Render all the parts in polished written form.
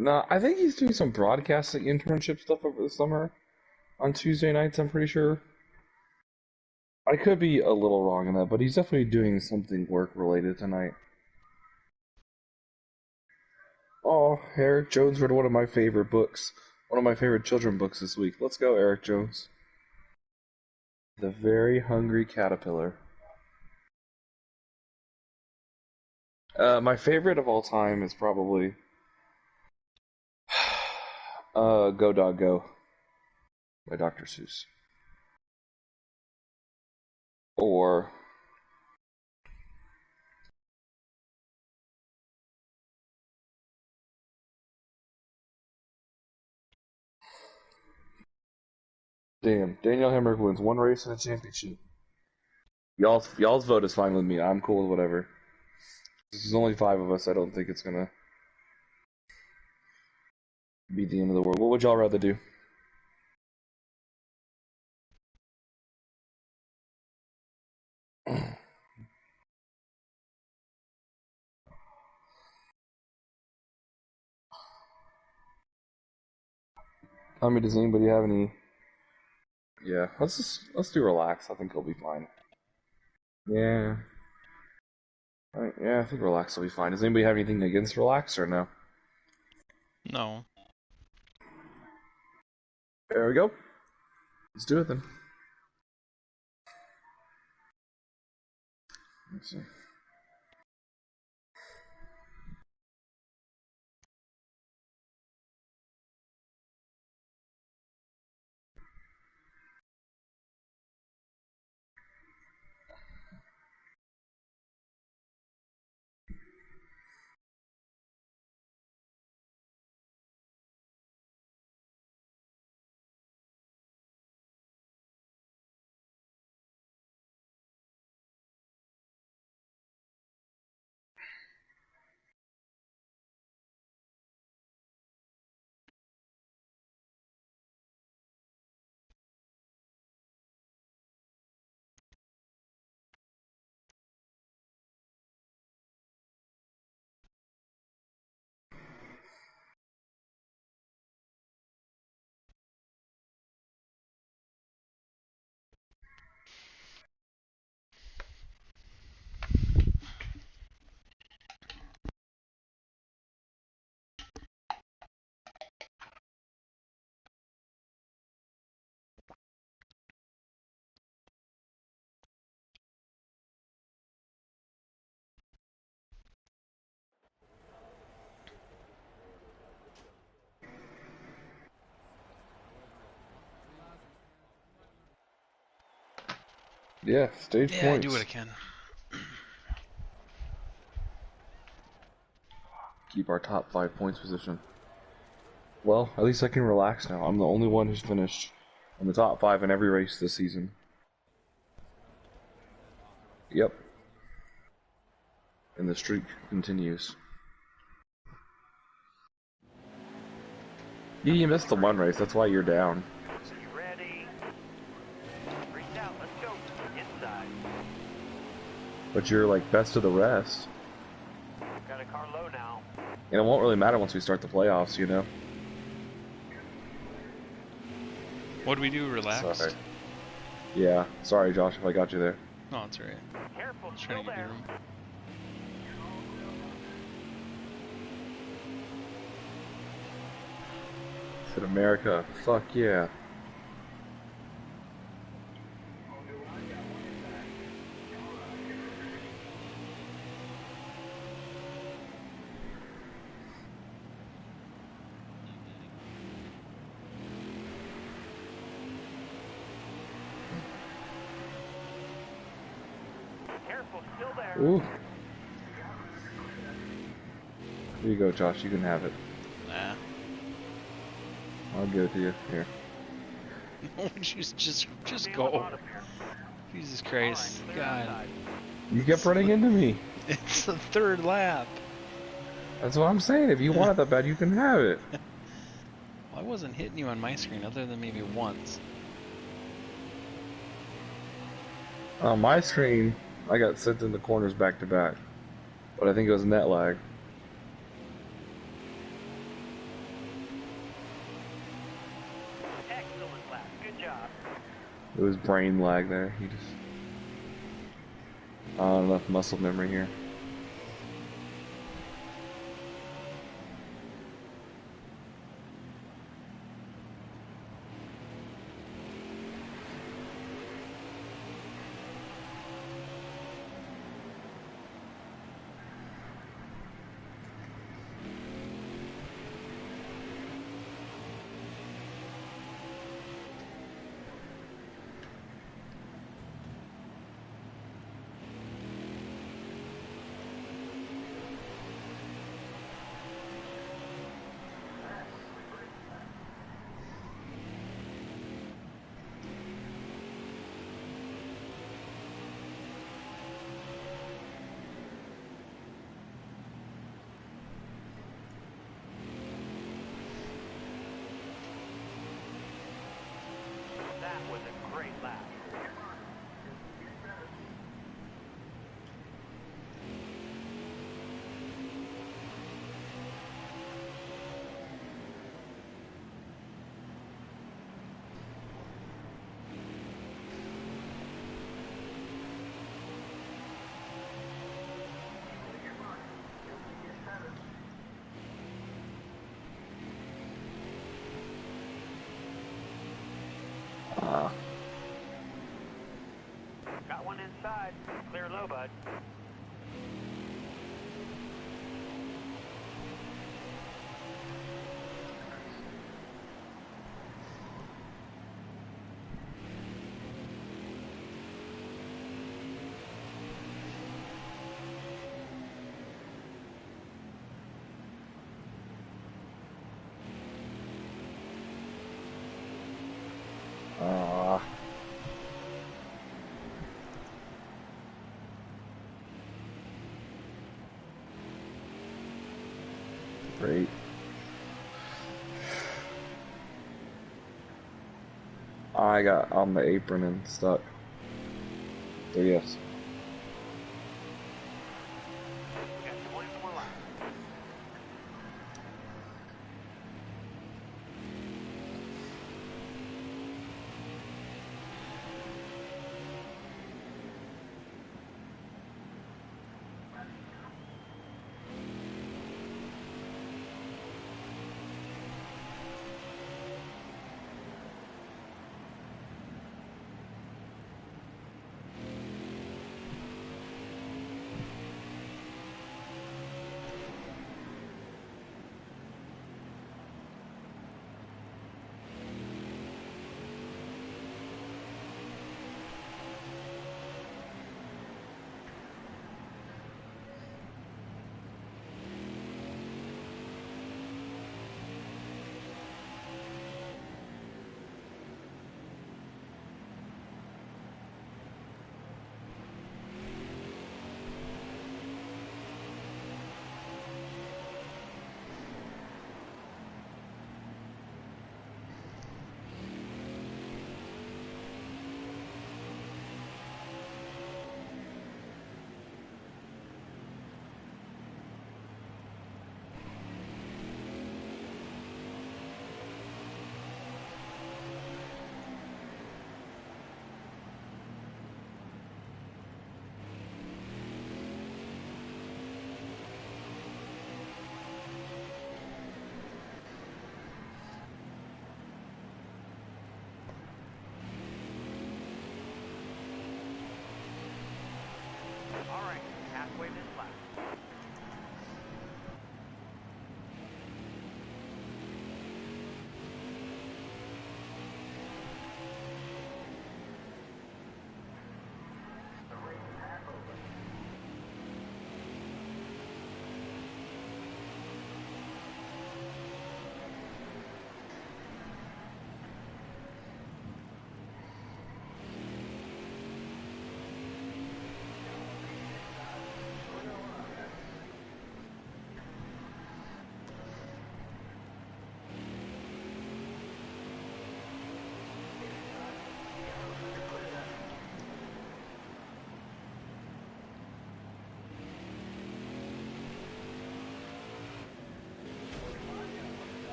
No, I think he's doing some broadcasting internship stuff over the summer on Tuesday nights, I'm pretty sure. I could be a little wrong on that, but he's definitely doing something work related tonight. Oh, Eric Jones read one of my favorite books, one of my favorite children books this week. Let's go, Eric Jones. The Very Hungry Caterpillar. My favorite of all time is probably Go Dog Go by Dr. Seuss. Or damn, Daniel Hemrick wins one race in a championship. Y'all's vote is fine with me. I'm cool with whatever. There's only 5 of us. I don't think it's gonna be the end of the world. What would y'all rather do? I mean, does anybody have any? Yeah, let's do relax. I think he'll be fine. Yeah, yeah, I think relax will be fine. Does anybody have anything against relax or no? No. There we go. Let's do it then. Let's see. Yeah, stage Yeah, I do what I points. can. Keep our top 5 points position. Well, at least I can relax now. I'm the only one who's finished in the top 5 in every race this season. Yep. And the streak continues. You missed the one race, that's why you're down. You ready? Reach out, let's go. Inside. But you're like best of the rest. Got a car low now. And it won't really matter once we start the playoffs, you know? What do we do? Relaxed? Sorry. Yeah, sorry Josh if I got you there. No, it's alright. Careful, Just trying to still give you there. room. Said America. Fuck yeah. Careful, still there. Ooh. Here you go, Josh. You can have it. Nah. I'll give it to you. Here. just Feel go. bottom here. Jesus All right, Christ. clear God. outside. You kept running into me. It's the third lap. That's what I'm saying. If you want it that bad, you can have it. Well, I wasn't hitting you on my screen other than maybe once. On my screen, I got sent in the corners back to back. But I think it was net lag. Excellent lap. Good job. It was brain lag there. He just... Not enough muscle memory here. That was a great lap. Ah. Got one inside. Clear low, bud. Ah. Great. I got on the apron and stuck. So yes. We got 24 laps.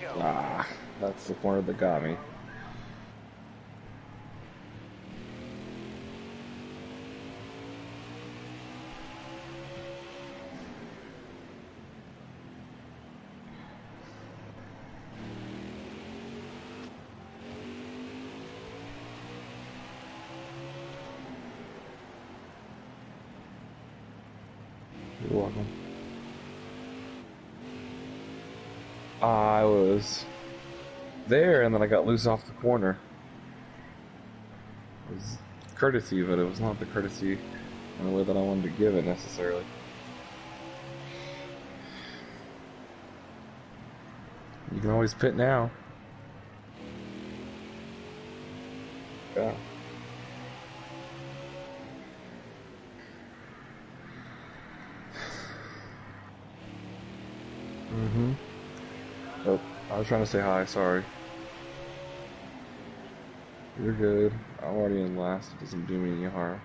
go. Ah, that's the corner that got me. You're welcome. I was there and then I got loose off the corner. It was courtesy, but it was not the courtesy in the way that I wanted to give it necessarily. You can always pit now. Yeah. Mm-hmm. Oh, I was trying to say hi, sorry. You're good. I'm already in last. It doesn't do me any harm.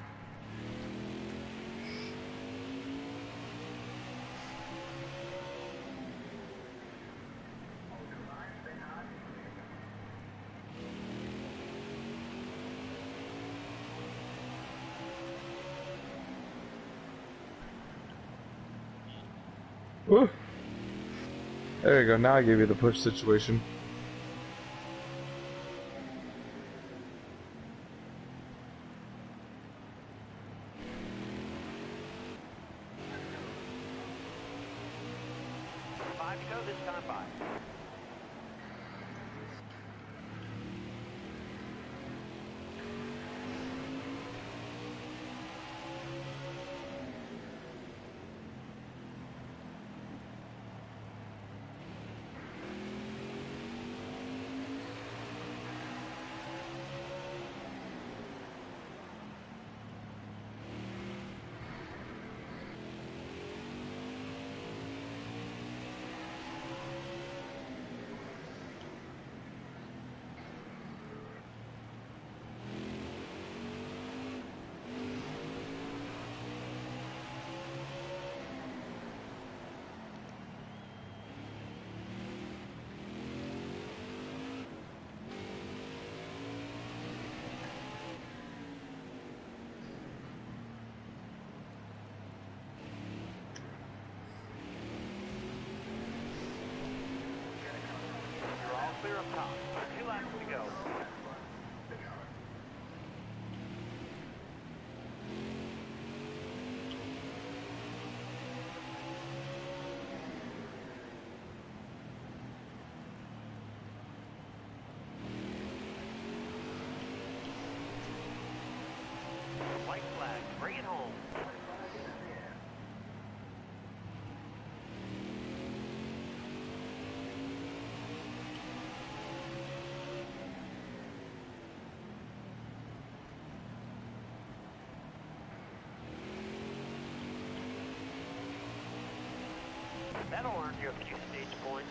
Woo! There you go. Now I gave you the push situation. Five to go this time by. You're all clear up top. 2 laps to go. White flag. Bring it home. That'll earn you a few stage points.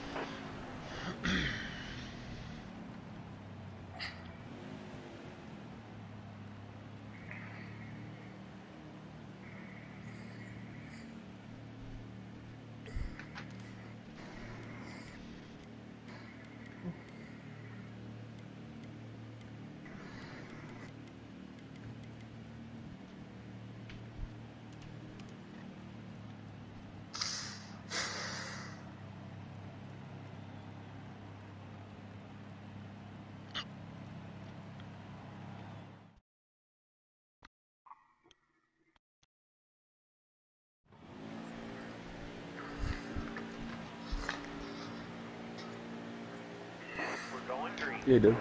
We're going green. Yeah, dude.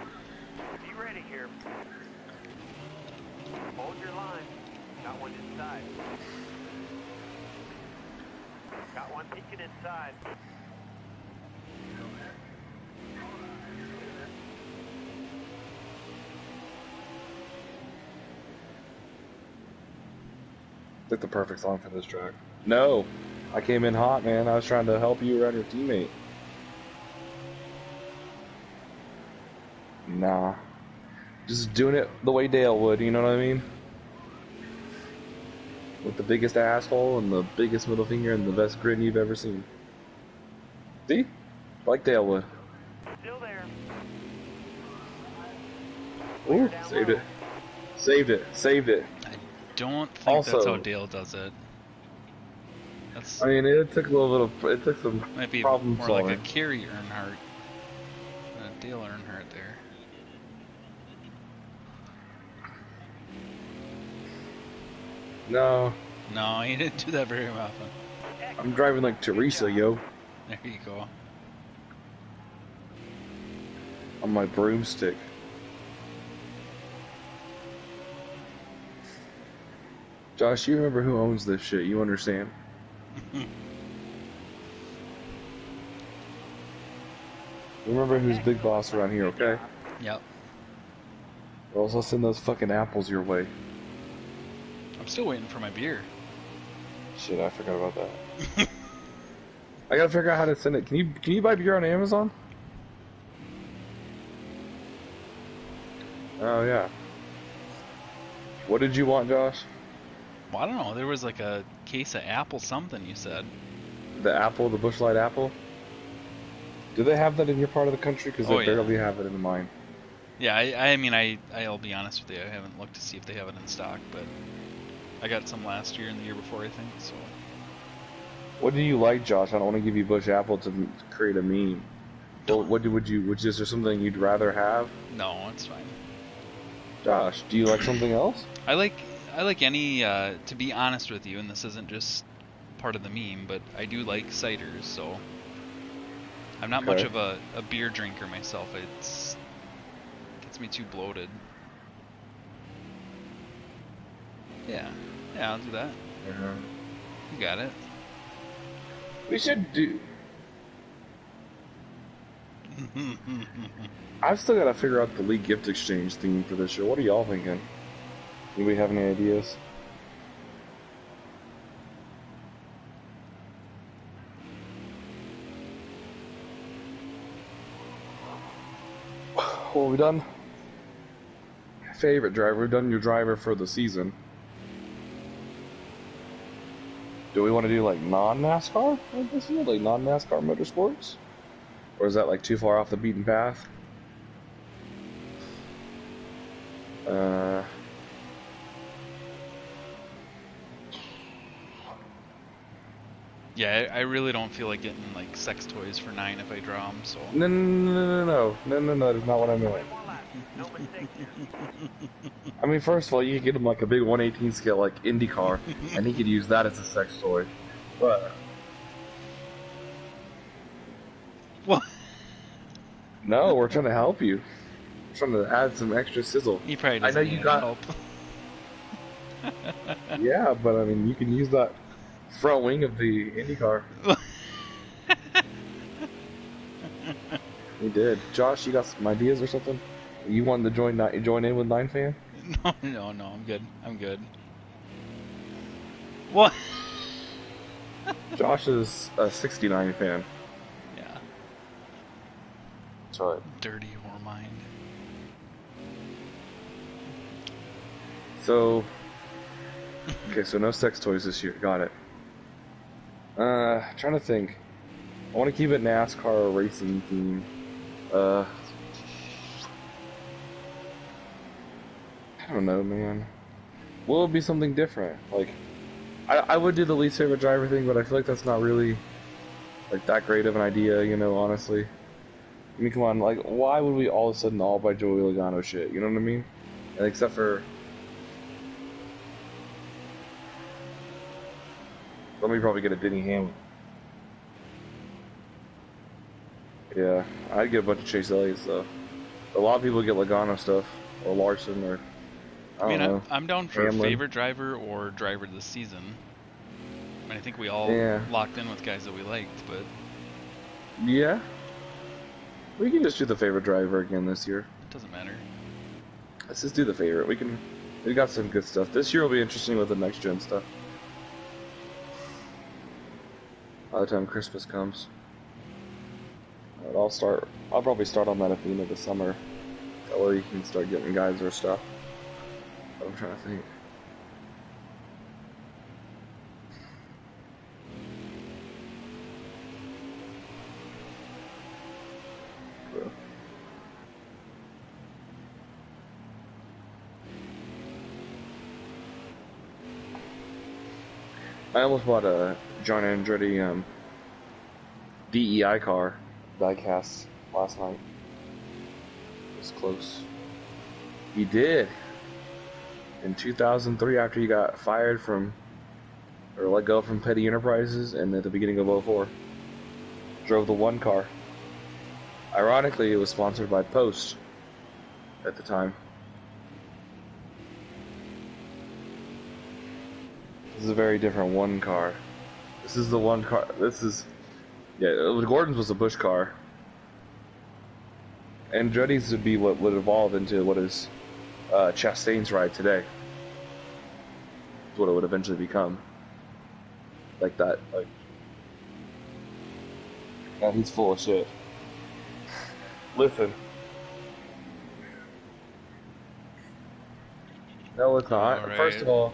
Be ready here. Hold your line. Got one inside. Got one peeking inside. Picked the perfect song for this track. No! I came in hot, man. I was trying to help you around your teammate. Nah. Just doing it the way Dale would, you know what I mean? With the biggest asshole and the biggest middle finger and the best grin you've ever seen. See? Like Dale would. Clear Ooh, down saved low. it. Saved it. Saved it. I don't think that's how Also, Dale does it. That's I mean, it took a little bit of, it took some might be problem more like a solving. Carrie Earnhardt than a Dale Earnhardt there. No, No, he didn't do that very often. I'm driving like Teresa, yo, There you go. on my broomstick. Josh, you remember who owns this shit? You understand? Remember who's big boss around here, okay? Yep. Or else I'll send those fucking apples your way. I'm still waiting for my beer. Shit, I forgot about that. I gotta figure out how to send it. Can you buy beer on Amazon? Oh yeah. What did you want, Josh? Well, I don't know. There was like a case of apple something you said. The apple, the Busch Light apple? Do they have that in your part of the country? Because they Oh, yeah. barely have it in mine. Yeah, I mean, I'll be honest with you. I haven't looked to see if they have it in stock, but I got some last year and the year before, I think. So What do you like, Josh? I don't want to give you Busch apple to create a meme. Would is there something you'd rather have? no, it's fine. Josh, do you like something else? I like any. To be honest with you, and this isn't just part of the meme, but I do like ciders. So I'm not much Okay. of a beer drinker myself. It gets me too bloated. Yeah, I'll do that. Yeah. You got it. We should do. I've still got to figure out the League gift exchange theme for this year. What are y'all thinking? Anybody have any ideas? Well, we done favorite driver. We've done your driver for the season. Do we want to do like non-NASCAR this year, like non-NASCAR motorsports, or is that like too far off the beaten path? Yeah, I really don't feel like getting like sex toys for 9 if I draw them. So No. That's not what I meant. More laps. No mistakes here. I mean, first of all, you could get him like a big 1/18 scale like IndyCar, and he could use that as a sex toy. But what? no, we're trying to help you. We're trying to add some extra sizzle. He probably I doesn't know need you got. help. Yeah, but I mean, you can use that front wing of the IndyCar. You did, Josh. You got some ideas or something? You wanted to join in with 9fan? No, I'm good. What? Josh is a 69 fan. Yeah. That's right. Dirty whore mind. So, okay, so no sex toys this year. Got it. Trying to think. I want to keep it NASCAR racing theme. I don't know, man. Will it be something different? Like, I would do the least favorite driver thing, but I feel like that's not really like that great of an idea, you know, honestly. I mean, come on, like, why would we all of a sudden all buy Joey Logano shit? You know what I mean? And except for, let me probably get a Denny Hamlin. Yeah, I'd get a bunch of Chase Elliott's though. A lot of people get Logano stuff, or Larson, or I don't know. I'm down for Hamlin. favorite driver or driver of the season. I mean, I think we all Yeah. locked in with guys that we liked, but Yeah. We can just do the favorite driver again this year. it doesn't matter. Let's just do the favorite. We got some good stuff. This year will be interesting with the next gen stuff. By the time Christmas comes. Alright, I'll probably start on that at the end of the summer. That way you can start getting guys or stuff. I'm trying to think. I almost bought a John Andretti DEI car diecast last night. It was close. He did. In 2003, after he got fired from, or let go from Petty Enterprises, and at the beginning of '04, drove the one car. Ironically, it was sponsored by Post at the time. This is a very different one car. This is the one car. This is, yeah. Gordon's was a Bush car. Andretti's would be what would evolve into what is Chastain's ride today. It's what it would eventually become. Like that. Like, God, he's full of shit. Listen. No, it's not. All right. First of all,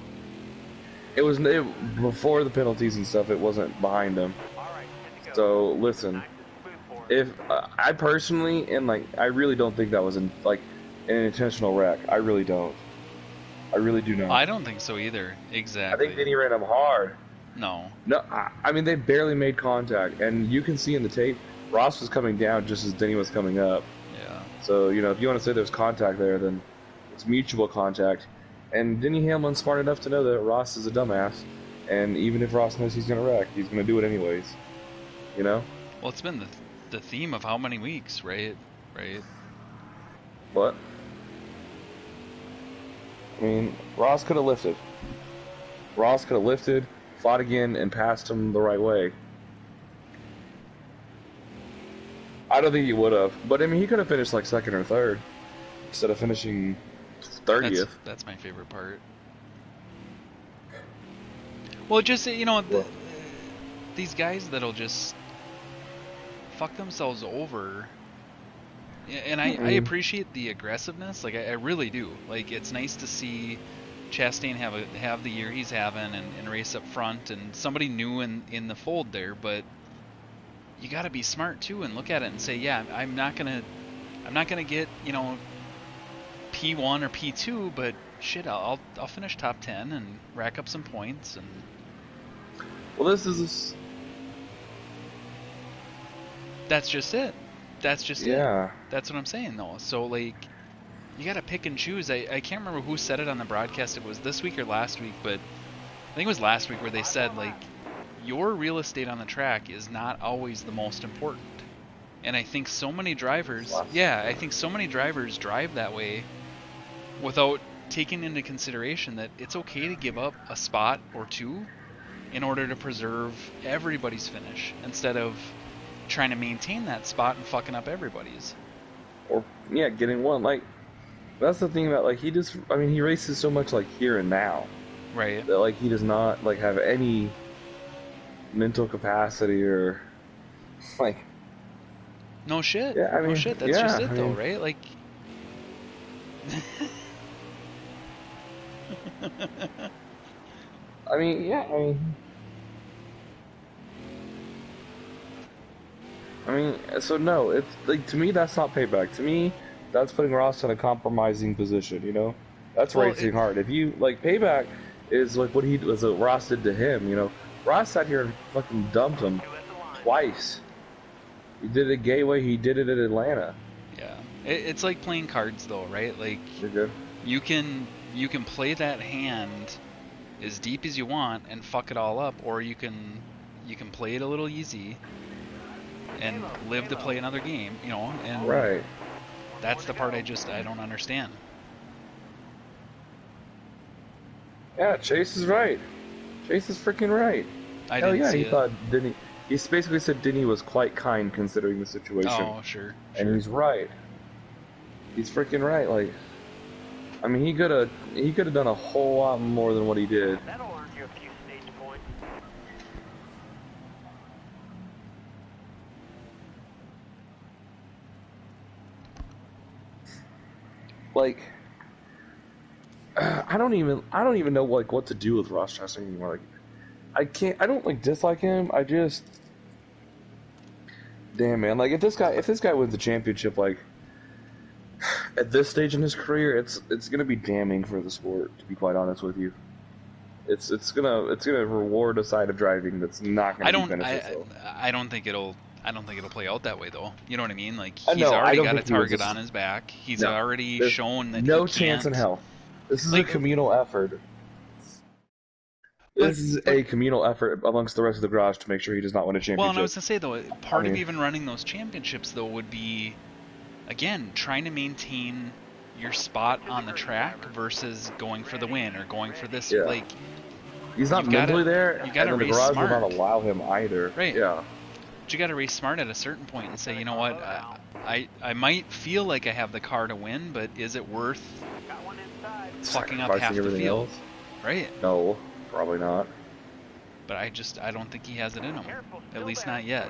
before the penalties and stuff. It wasn't behind him. All right, good to go. So listen, Time to move forward. if I personally and like I really don't think that was an intentional wreck. I really don't. I really do not. I don't think so either. I Exactly. think Denny ran him hard. No. No, I mean they barely made contact, and you can see in the tape Ross was coming down just as Denny was coming up. Yeah. So if you want to say there's contact there, then it's mutual contact. And Denny Hamlin's smart enough to know that Ross is a dumbass, and even if Ross knows he's gonna wreck, he's gonna do it anyways. You know? Well, it's been the theme of how many weeks, right? Right. What? I mean, Ross could have lifted. Ross could have lifted, fought again, and passed him the right way. I don't think he would have, but I mean, he could have finished like second or third instead of finishing 30th. That's my favorite part. Well, just these guys that'll just fuck themselves over. And I appreciate the aggressiveness. Like I really do. Like it's nice to see Chastain have the year he's having and race up front and somebody new in the fold there. But you got to be smart too and look at it and say, yeah, I'm not gonna get P1 or P2, but shit, I'll finish top 10 and rack up some points and. Well, this. That's just it. That's just Yeah. it. That's what I'm saying, though. So, like, you got to pick and choose. I can't remember who said it on the broadcast. It was this week or last week, but I think it was last week where they said, like, your real estate on the track is not always the most important. And I think so many drivers, drive that way without taking into consideration that it's okay to give up a spot or two in order to preserve everybody's finish instead of trying to maintain that spot and fucking up everybody's. Or yeah, getting one. Like that's the thing about like he races so much like here and now. Right. That like he does not like have any mental capacity or like no shit. Yeah, I mean, no shit. That's just it though, right? Like I mean, yeah, I mean, so no, it's like to me that's not payback. To me, that's putting Ross in a compromising position. You know, that's racing hard. If you like payback is like what Ross did to him. You know, Ross sat here and fucking dumped him twice. He did it at Gateway. He did it at Atlanta. Yeah, it's like playing cards though, right? Like You're good. you can play that hand as deep as you want and fuck it all up, or you can play it a little easy and live to play another game, you know, and Right. that's the part I don't understand. Yeah, Chase is right. Chase is freaking right. I Hell didn't yeah, see he it. thought Denny. He basically said Denny was quite kind considering the situation. Oh, sure. And he's right. He's freaking right. Like, I mean, he could have done a whole lot more than what he did. That'll earn you a few stage points. Like, I don't even know like what to do with Ross Chastain anymore. Like, I don't like dislike him. I just, damn man, like if this guy wins the championship, like at this stage in his career, it's gonna be damning for the sport. To be quite honest with you. It's gonna reward a side of driving that's not I gonna be don't beneficial. I don't think it'll play out that way though. You know what I mean? Like he's No, I already don't got a think he was. target on his back. He's No, already there's shown that he no chance in can't. hell. This is a Like, communal effort. but This is a communal effort amongst the rest of the garage to make sure he does not win a well, and I was championship. gonna say though, I part of mean, even running those championships though would be, again, trying to maintain your spot on the track versus going for the win or going for this. yeah. Like, He's not you've gotta- mentally there, you gotta and then the race garage will smart. not allow him either. Right. Yeah. But you got to race smart at a certain point and say, you know what, I might feel like I have the car to win, but is it worth Got one inside. fucking up Sacrificing half the everything field? else? Right. No, probably not. But I don't think he has it in him. Careful, At still least there. not yet.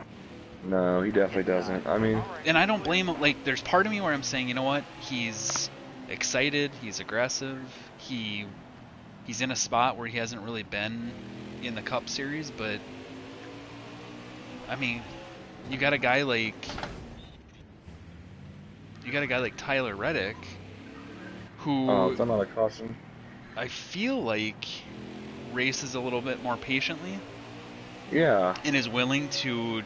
No, he definitely doesn't. I mean, All right. And I don't blame him. Like, there's part of me where I'm saying, you know what, he's excited, he's aggressive, he's in a spot where he hasn't really been in the Cup Series, but I mean, you got a guy like Tyler Reddick, who it's not a caution. I feel like races a little bit more patiently Yeah. and is willing to.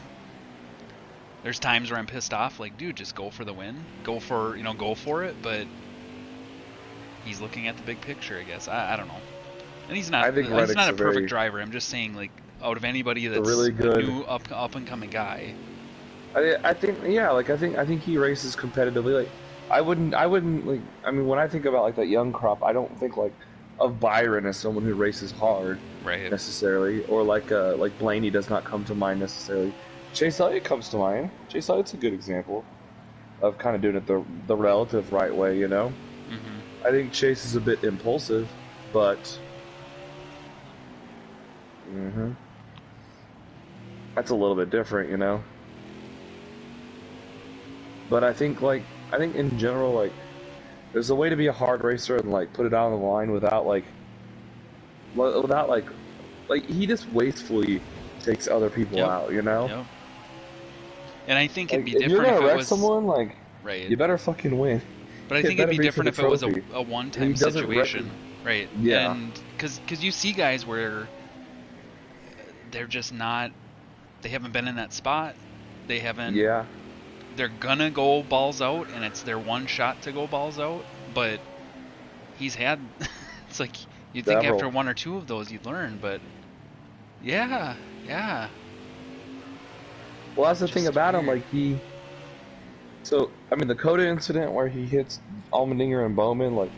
There's times where I'm pissed off, like, dude, just go for the win, go for it. But he's looking at the big picture, I guess. I don't know. And he's not. I think He's Reddick's not a a perfect very- driver. I'm just saying, like, out of anybody that's really good- a new up and coming guy. I think I think he races competitively. Like I wouldn't like I mean when I think about like that young crop, I don't think like of Byron as someone who races hard Right. necessarily, or like Blaney does not come to mind necessarily. Chase Elliott comes to mind. Chase Elliott's a good example of kind of doing it the relative right way, you know. Mm-hmm. I think Chase is a bit impulsive, but that's a little bit different, you know. But I think in general, like, there's a way to be a hard racer and like put it out on the line without like he just wastefully takes other people Yep. out, you know. Yep. And I think Like, it'd be if you're different gonna if it wreck was someone, like, right. you better fucking win. But I it think it'd better be be for different the if it was trophy. a And one-time he doesn't situation, right? Yeah. And because you see guys where they're just not, they haven't been in that spot, they haven't. Yeah. They're gonna go balls out, and it's their one shot to go balls out. But he's had, it's like you'd think Several. after one or two of those you'd learn, but yeah. Well, that's the thing Just about him. weird. Like so I mean, the Coda incident where he hits Allmendinger and Bowman, like,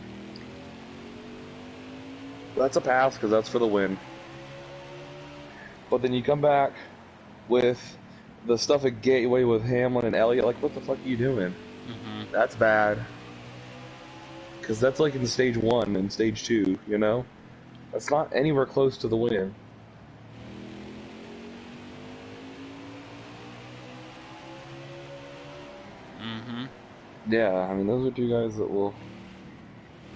that's a pass because that's for the win. But then you come back with the stuff at Gateway with Hamlin and Elliott. Like, what the fuck are you doing? Mm-hmm. That's bad. Because that's like in stage 1 and stage 2, you know? That's not anywhere close to the win. Mm-hmm. Yeah, I mean, those are two guys that will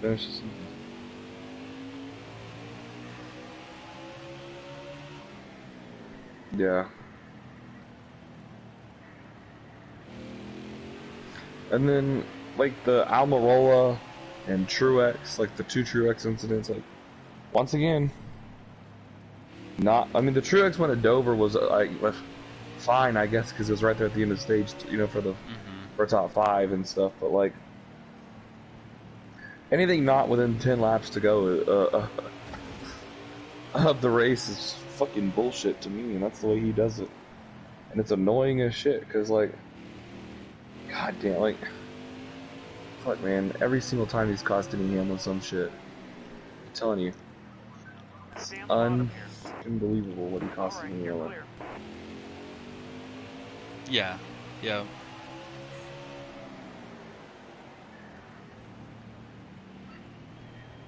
finish the season. Yeah. And then, like, the Almirola and Truex, like, the two Truex incidents, like, once again, I mean, the Truex one at Dover was fine, I guess, because it was right there at the end of the stage, you know, for top 5 and stuff, but, like, anything not within 10 laps to go of the race is fucking bullshit to me, and that's the way he does it. And it's annoying as shit, because, like, goddamn, like, fuck, man, every single time he's costing Hamlin some shit. I'm telling you, it's Stay on the bottom here. unbelievable what he All costs right, me you're Hamlin. clear. Yeah.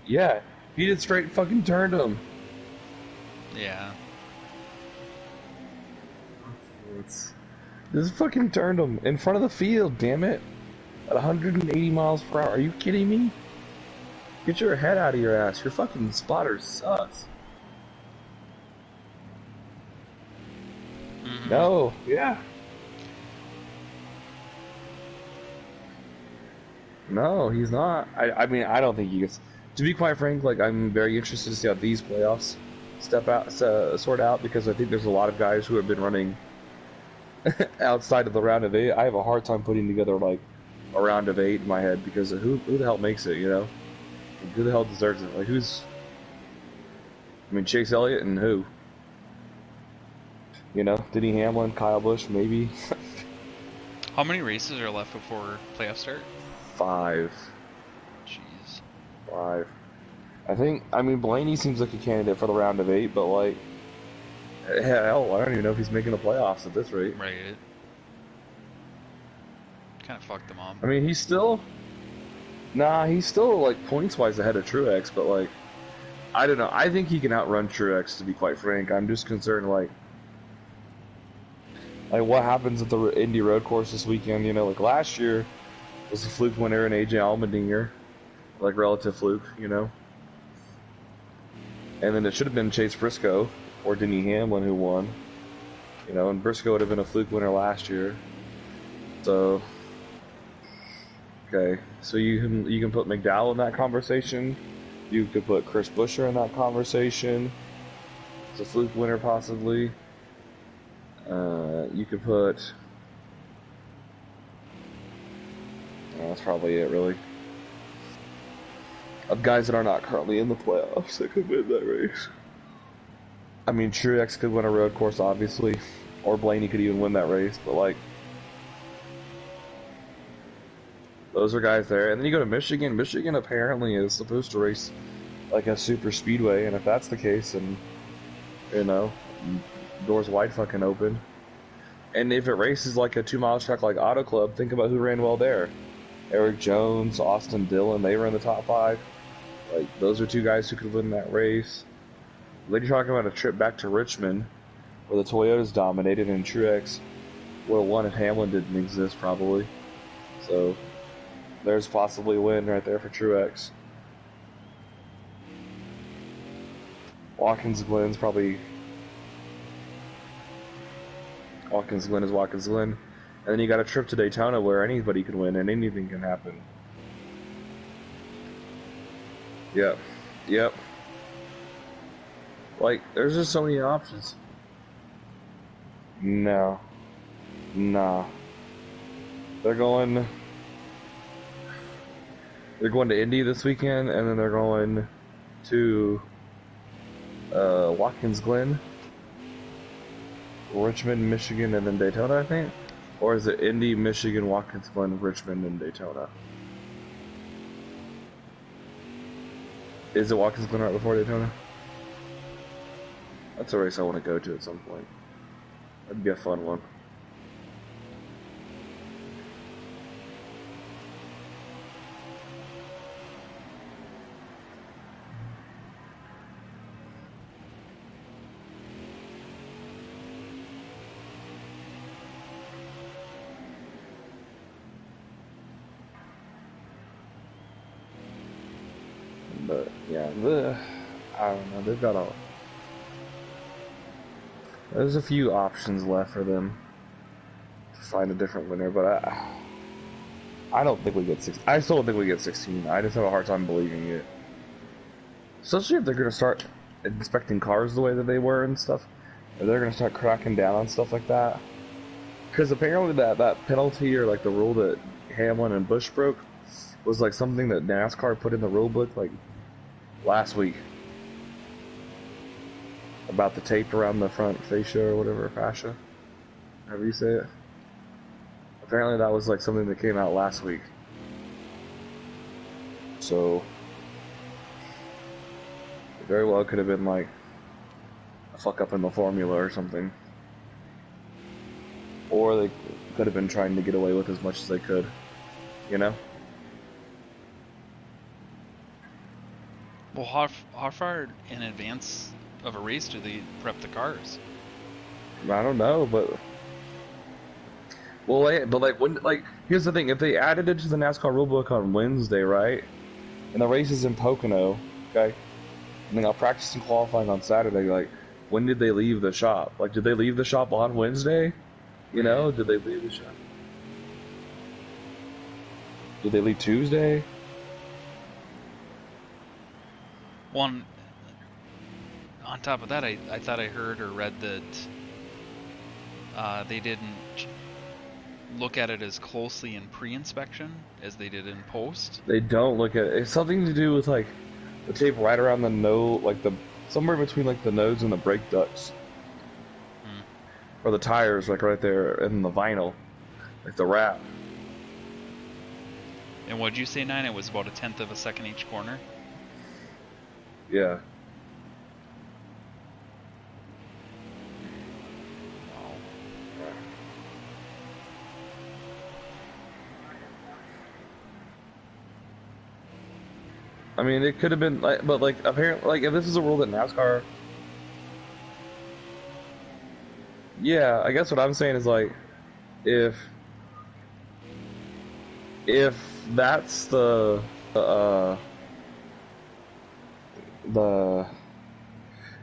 Yeah, he just straight fucking turned him. Yeah. Just fucking turned him in front of the field, damn it. At 180 miles per hour. Are you kidding me? Get your head out of your ass. Your fucking spotter sucks. Mm-hmm. No, yeah. No, he's not. I mean, I don't think he gets. To be quite frank, like I'm very interested to see how these playoffs sort out because I think there's a lot of guys who have been running outside of the round of 8. I have a hard time putting together like a round of 8 in my head because who the hell makes it? You know, like, who the hell deserves it? Like who's? I mean, Chase Elliott and who? You know, Denny Hamlin, Kyle Busch, maybe. How many races are left before playoff start? 5. Jeez. 5. I think. I mean, Blaney seems like a candidate for the round of 8, but like, hell, I don't even know if he's making the playoffs at this rate. Right. Kind of fucked them up. I mean, he's still. Nah, he's still like points wise ahead of Truex, but like, I don't know. I think he can outrun Truex. To be quite frank, I'm just concerned like what happens at the Indy Road Course this weekend. You know, like last year was a fluke winner and AJ Allmendinger, like relative fluke. You know, and then it should have been Chase Briscoe or Denny Hamlin who won. You know, and Briscoe would have been a fluke winner last year. So, okay, so you can put McDowell in that conversation. You could put Chris Buescher in that conversation. It's a fluke winner possibly. You could put. That's probably it, really. Of guys that are not currently in the playoffs that could win that race. I mean, Truex could win a road course, obviously, or Blaney could even win that race. But like, those are guys there. And then you go to Michigan. Michigan apparently is supposed to race like a super speedway, and if that's the case, then you know, doors wide fucking open. And if it races like a 2-mile track like Auto Club, think about who ran well there. Eric Jones, Austin Dillon, they were in the top 5. Like, those are 2 guys who could win that race. Then you're talking about a trip back to Richmond, where the Toyotas dominated and Truex would have won if Hamlin didn't exist, probably. So, there's possibly a win right there for Truex. Watkins Glen's probably. Watkins Glen is Watkins Glen. And then you got a trip to Daytona where anybody can win and anything can happen. Yep. Yep. Like, there's just so many options. No. Nah. They're going to Indy this weekend, and then they're going to Watkins Glen, Richmond, Michigan, and then Daytona, I think? Or is it Indy, Michigan, Watkins Glen, Richmond, and Daytona? Is it Watkins Glen right before Daytona? That's a race I want to go to at some point. That'd be a fun one. But yeah, I don't know. They've got there's a few options left for them to find a different winner, but I don't think we get 16. I still don't think we get 16. I just have a hard time believing it, especially if they're gonna start inspecting cars the way that they were and stuff. If they're gonna start cracking down on stuff like that, because apparently that penalty or like the rule that Hamlin and Busch broke was like something that NASCAR put in the rule book like last week about the tape around the front fascia or whatever, fascia, however you say it. Apparently that was like something that came out last week. So it very well could have been like a fuck up in the formula or something. Or they could have been trying to get away with as much as they could, you know? Well, how far in advance of a race do they prep the cars? I don't know, but well, but like when here's the thing: if they added it to the NASCAR rulebook on Wednesday, right, and the race is in Pocono, okay, and they got practice and qualifying on Saturday, like when did they leave the shop? Like, did they leave the shop on Wednesday? You know, did they leave the shop? Did they leave Tuesday? One on top of that, I thought I heard or read that they didn't look at it as closely in pre-inspection as they did in post. They don't look at it. It's something to do with like the tape right around the nose, like the somewhere between like the nose and the brake ducts, or the tires, like right there in the vinyl, like the wrap. And what'd you say, 9? It was about 1/10 of a second each corner? Yeah. Wow. I mean, it could have been like, but like apparently, like if this is a rule that NASCAR. Yeah, I guess what I'm saying is like, if that's the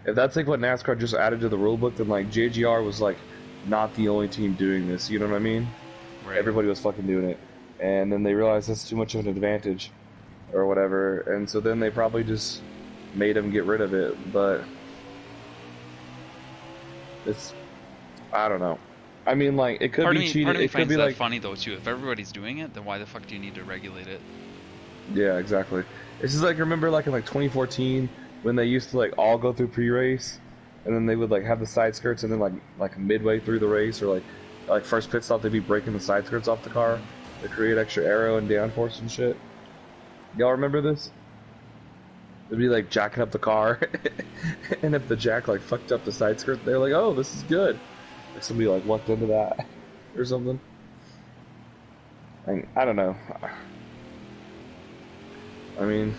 if that's like what NASCAR just added to the rule book, then like JGR was like not the only team doing this. You know what I mean? Right. Everybody was fucking doing it, and then they realized that's too much of an advantage, or whatever, and so then they probably just made them get rid of it. But it's, I don't know. I mean, like it could be cheating. Part of me It could finds be that like funny though too. If everybody's doing it, then why the fuck do you need to regulate it? yeah, exactly. It's just like remember like in like 2014 when they used to like all go through pre-race, and then they would like have the side skirts, and then like midway through the race or like first pit stop they'd be breaking the side skirts off the car to create extra aero and downforce and shit. Y'all remember this? They'd be like jacking up the car, and if the jack like fucked up the side skirt, they're like, "Oh, this is good." Like somebody like lucked into that or something. I don't know. I mean,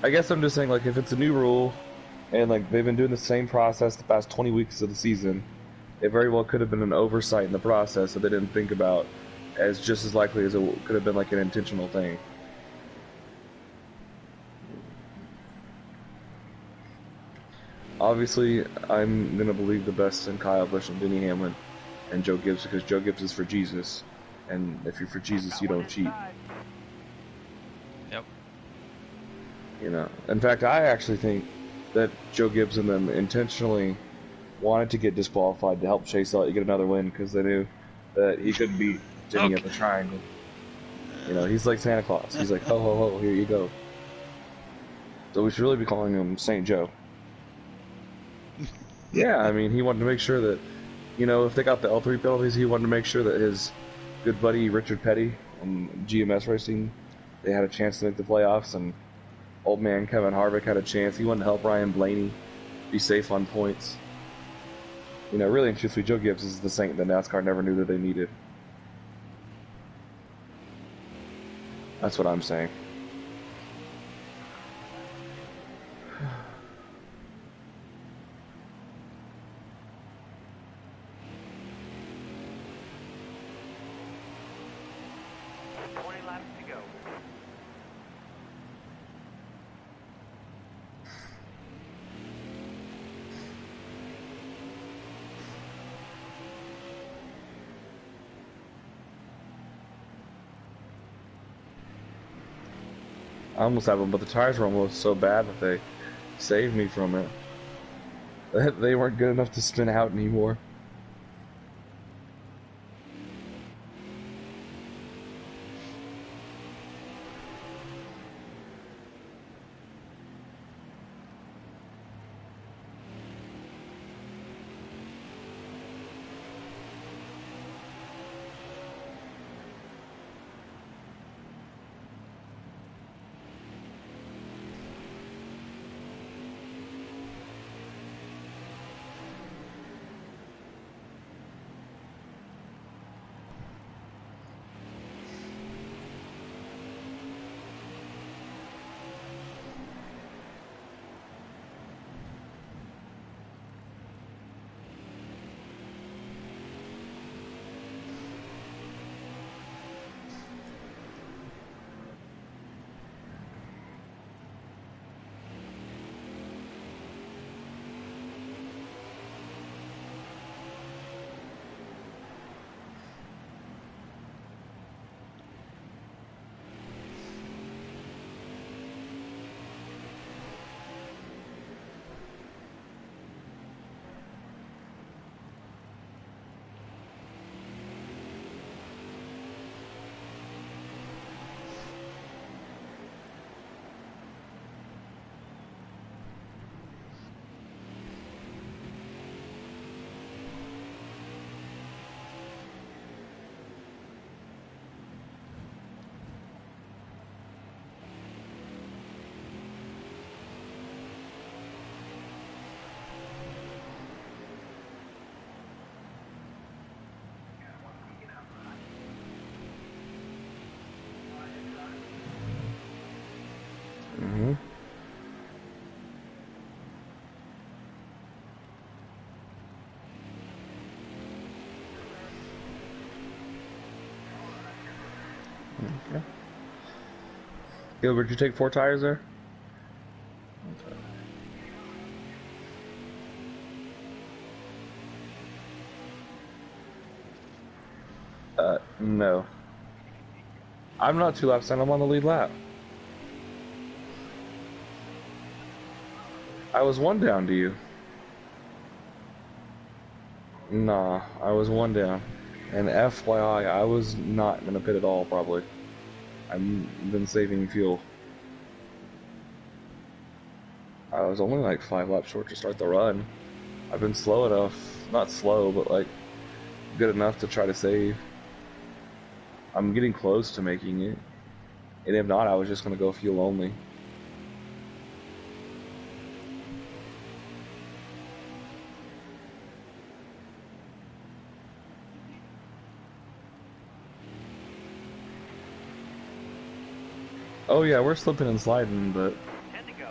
I guess I'm just saying, like, if it's a new rule, and, like, they've been doing the same process the past 20 weeks of the season, it very well could have been an oversight in the process that they didn't think about as just as likely as it could have been, like, an intentional thing. Obviously, I'm going to believe the best in Kyle Busch and Denny Hamlin and Joe Gibbs because Joe Gibbs is for Jesus, and if you're for Jesus, you don't cheat. Yep. You know, in fact, I actually think that Joe Gibbs and them intentionally wanted to get disqualified to help Chase Elliott get another win because they knew that he couldn't beat Denny at the triangle. You know, he's like Santa Claus. He's like, ho ho ho, here you go. So we should really be calling him Saint Joe. Yeah, I mean, he wanted to make sure that, you know, if they got the L3 penalties, he wanted to make sure that his good buddy Richard Petty and GMS Racing, they had a chance to make the playoffs, and old man Kevin Harvick had a chance. He wanted to help Ryan Blaney be safe on points. You know, really and truthfully, Joe Gibbs is the saint that NASCAR never knew that they needed. That's what I'm saying. I almost had one, but the tires were almost so bad that they saved me from it. They weren't good enough to spin out anymore. Mm-hmm. Okay. Gilbert, did you take 4 tires there? No. I'm not 2 laps in, I'm on the lead lap. I was 1 down to you. Nah, I was 1 down. And FYI, I was not gonna pit at all, probably. I've been saving fuel. I was only like 5 laps short to start the run. I've been slow enough, not slow, but like good enough to try to save. I'm getting close to making it. And if not, I was just gonna go fuel only. Oh yeah, we're slipping and sliding, but 10 to go.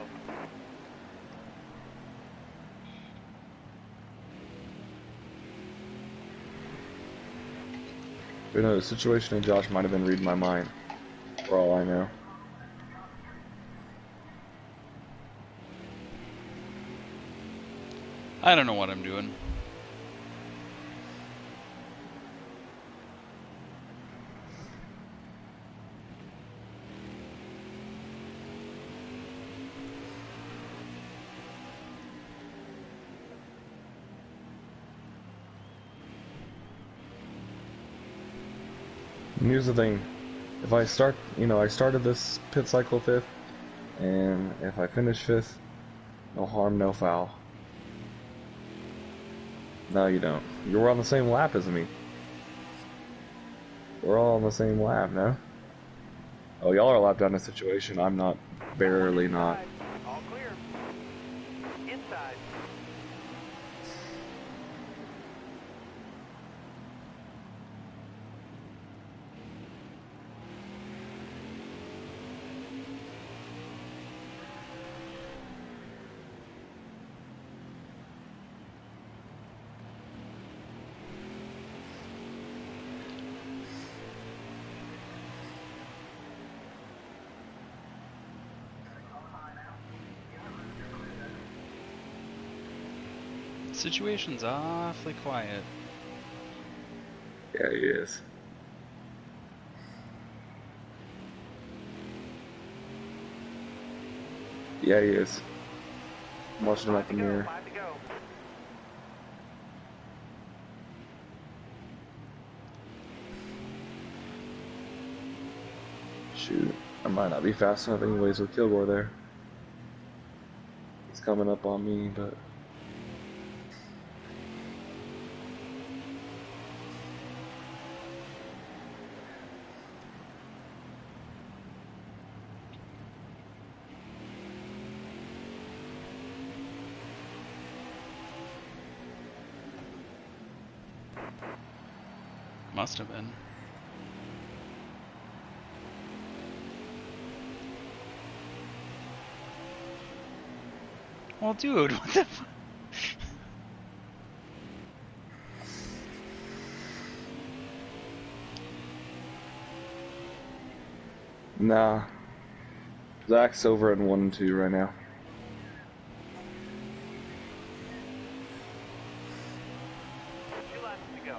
you know, the situation and Josh might have been reading my mind, for all I know. I don't know what I'm doing. And here's the thing, if I start, I started this pit cycle 5th, and if I finish 5th, no harm, no foul. No, you don't. You're on the same lap as me. We're all on the same lap, no? Oh, y'all are lapped down the situation. I'm not. Barely not. All clear. Inside. Situation's awfully quiet. Yeah, he is. Yeah, he is. I'm watching him at the mirror. 5 to go. Shoot, I might not be fast enough anyways with Kilgore there. He's coming up on me, but... Must have been. Well, dude, what the fuck? Nah. Zach's over in 1 and 2 right now. Two laps to go.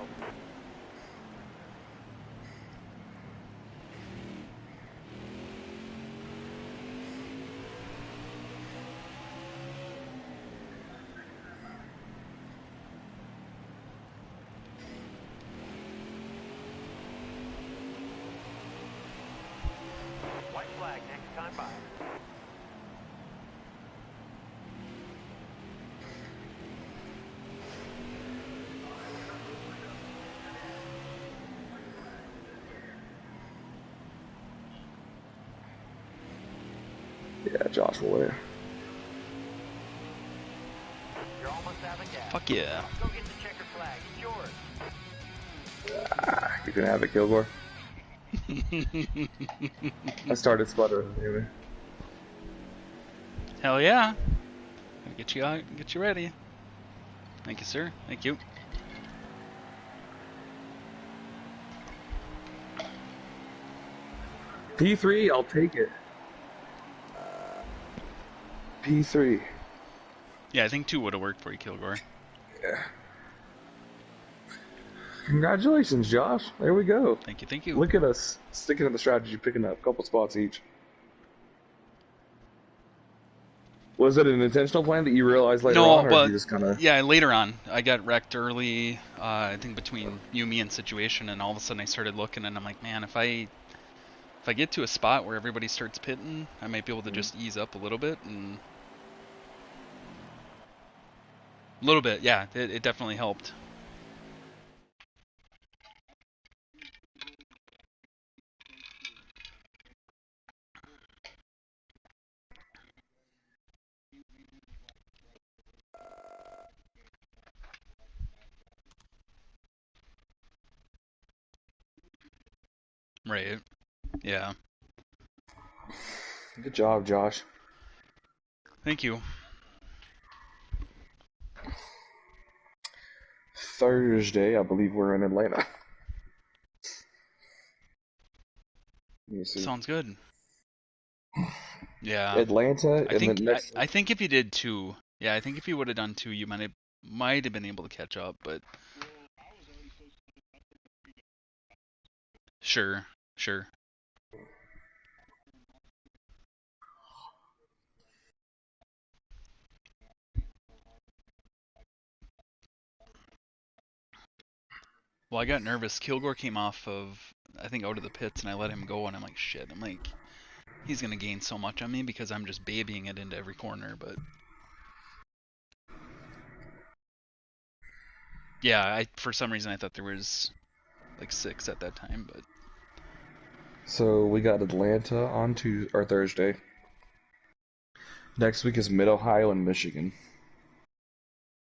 White flag, next time by. Yeah, Josh will win. You're almost out of gas. Fuck yeah. Go get the checker flag. It's yours. Ah, you can have it, Kilgore. I started sputtering anyway. Hell yeah. Get you out, get you ready. Thank you, sir. Thank you. P3, I'll take it. P3. Yeah, I think 2 would have worked for you, Kilgore. Yeah. Congratulations, Josh. There we go. Thank you, thank you. Look at us sticking to the strategy, picking up a couple spots each. Was it an intentional plan that you realized later No, on, or did but you just kind of? yeah, later on, I got wrecked early. I think between you, me, and situation, and all of a sudden I started looking, and I'm like, man, if I get to a spot where everybody starts pitting, I might be able to just ease up a little bit, and a little bit, yeah, it definitely helped. Right. Yeah. Good job, Josh. Thank you. Thursday, I believe we're in Atlanta. Let me see. Sounds good. Yeah. Atlanta, I and then think next. I think if you did 2, yeah, I think if you would have done 2, you might have been able to catch up, but sure, sure. Well, I got nervous. Kilgore came off of, I think, out of the pits, and I let him go, and I'm like, shit. I'm like, he's gonna gain so much on me because I'm just babying it into every corner. But yeah, for some reason I thought there was like 6 at that time, but So we got Atlanta on Tuesday or Thursday. Next week is Mid Ohio and Michigan.